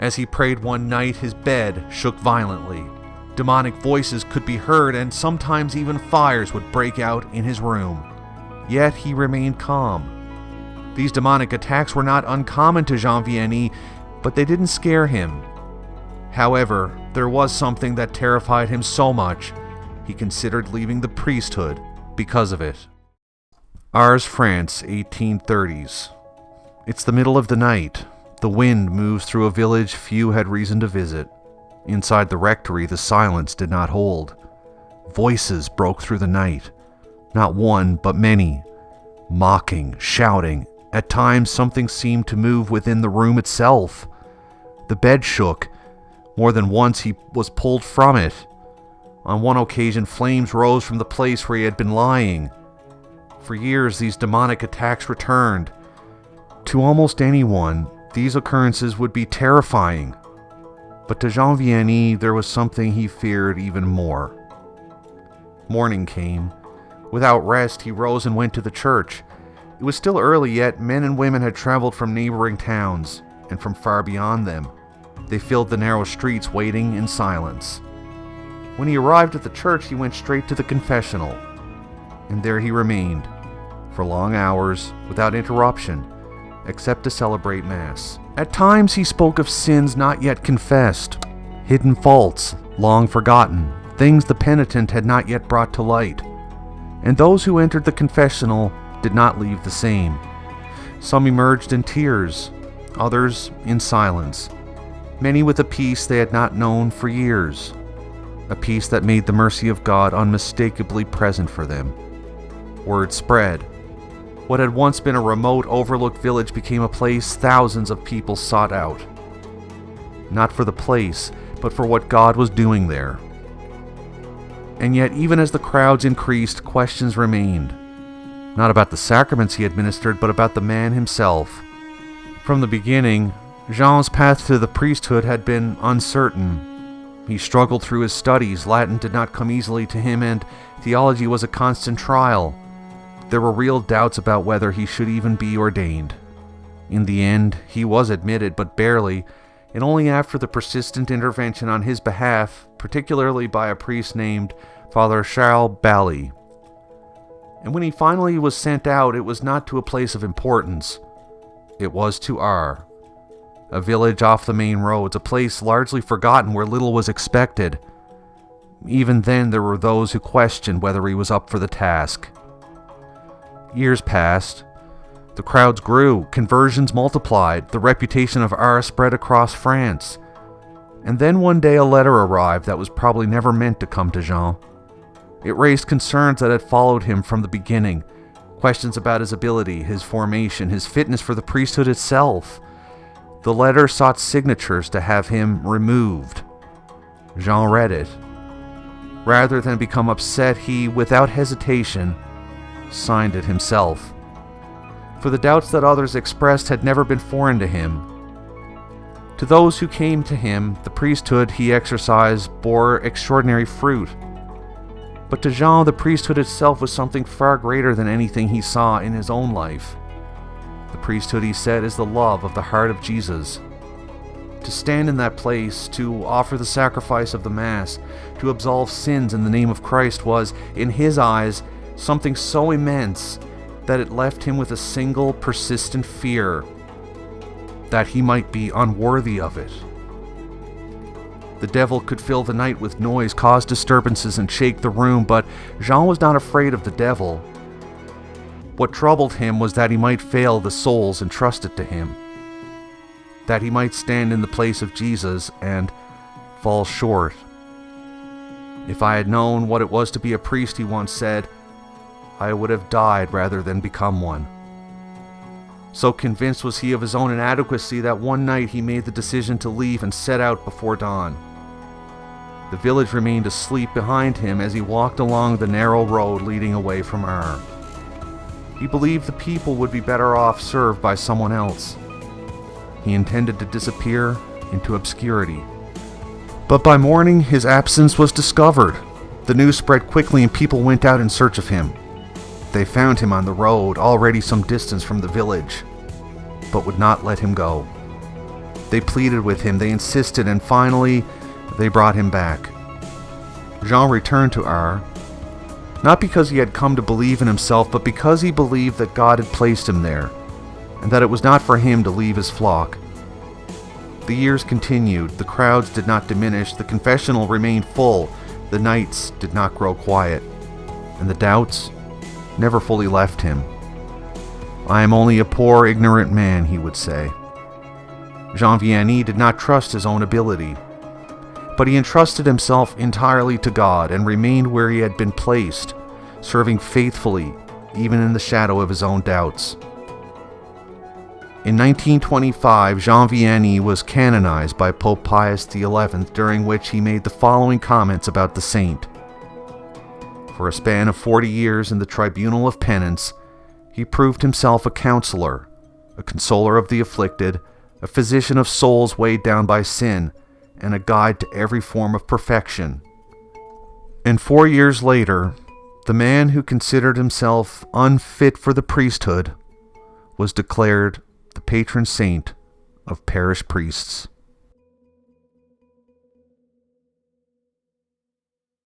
As he prayed one night, his bed shook violently. Demonic voices could be heard, and sometimes even fires would break out in his room. Yet he remained calm. These demonic attacks were not uncommon to Jean Vianney, but they didn't scare him. However, there was something that terrified him so much, he considered leaving the priesthood because of it. Ars, France, 1830s. It's the middle of the night. The wind moves through a village few had reason to visit. Inside the rectory, the silence did not hold. Voices broke through the night. Not one, but many. Mocking, shouting. At times, something seemed to move within the room itself. The bed shook. More than once, he was pulled from it. On one occasion, flames rose from the place where he had been lying. For years, these demonic attacks returned. To almost anyone, these occurrences would be terrifying. But to Jean Vianney, there was something he feared even more. Morning came. Without rest, he rose and went to the church. It was still early, yet men and women had traveled from neighboring towns, and from far beyond them. They filled the narrow streets, waiting in silence. When he arrived at the church, he went straight to the confessional. And there he remained, for long hours, without interruption, except to celebrate Mass. At times he spoke of sins not yet confessed, hidden faults, long forgotten, things the penitent had not yet brought to light. And those who entered the confessional did not leave the same. Some emerged in tears, others in silence, many with a peace they had not known for years, a peace that made the mercy of God unmistakably present for them. Word spread. What had once been a remote, overlooked village became a place thousands of people sought out. Not for the place, but for what God was doing there. And yet, even as the crowds increased, questions remained. Not about the sacraments he administered, but about the man himself. From the beginning, Jean's path to the priesthood had been uncertain. He struggled through his studies. Latin did not come easily to him, and theology was a constant trial. There were real doubts about whether he should even be ordained. In the end, he was admitted, but barely, and only after the persistent intervention on his behalf, particularly by a priest named Father Charles Bally. And when he finally was sent out, it was not to a place of importance. It was to Ars, a village off the main roads, a place largely forgotten where little was expected. Even then, there were those who questioned whether he was up for the task. Years passed. The crowds grew, conversions multiplied, the reputation of Ars spread across France. And then one day a letter arrived that was probably never meant to come to Jean. It raised concerns that had followed him from the beginning, questions about his ability, his formation, his fitness for the priesthood itself. The letter sought signatures to have him removed. Jean read it. Rather than become upset, he, without hesitation, signed it himself. For the doubts that others expressed had never been foreign to him. To those who came to him, the priesthood he exercised bore extraordinary fruit. But to Jean, the priesthood itself was something far greater than anything he saw in his own life. The priesthood, he said, is the love of the heart of Jesus. To stand in that place, to offer the sacrifice of the Mass, to absolve sins in the name of Christ was, in his eyes, something so immense that it left him with a single persistent fear that he might be unworthy of it. The devil could fill the night with noise, cause disturbances, and shake the room, but Jean was not afraid of the devil. What troubled him was that he might fail the souls entrusted to him, that he might stand in the place of Jesus and fall short. If I had known what it was to be a priest, he once said, I would have died rather than become one. So convinced was he of his own inadequacy that one night he made the decision to leave and set out before dawn. The village remained asleep behind him as he walked along the narrow road leading away from Ars. He believed the people would be better off served by someone else. He intended to disappear into obscurity. But by morning, his absence was discovered. The news spread quickly and people went out in search of him. They found him on the road, already some distance from the village, but would not let him go. They pleaded with him, they insisted, and finally, they brought him back. Jean returned to Ars, not because he had come to believe in himself, but because he believed that God had placed him there, and that it was not for him to leave his flock. The years continued, the crowds did not diminish, the confessional remained full, the nights did not grow quiet, and the doubts never fully left him. "I am only a poor, ignorant man," he would say. Jean Vianney did not trust his own ability, but he entrusted himself entirely to God and remained where he had been placed, serving faithfully even in the shadow of his own doubts. In 1925, Jean Vianney was canonized by Pope Pius XI, during which he made the following comments about the saint. For a span of 40 years in the tribunal of penance, he proved himself a counselor, a consoler of the afflicted, a physician of souls weighed down by sin, and a guide to every form of perfection. And 4 years later, the man who considered himself unfit for the priesthood was declared the patron saint of parish priests.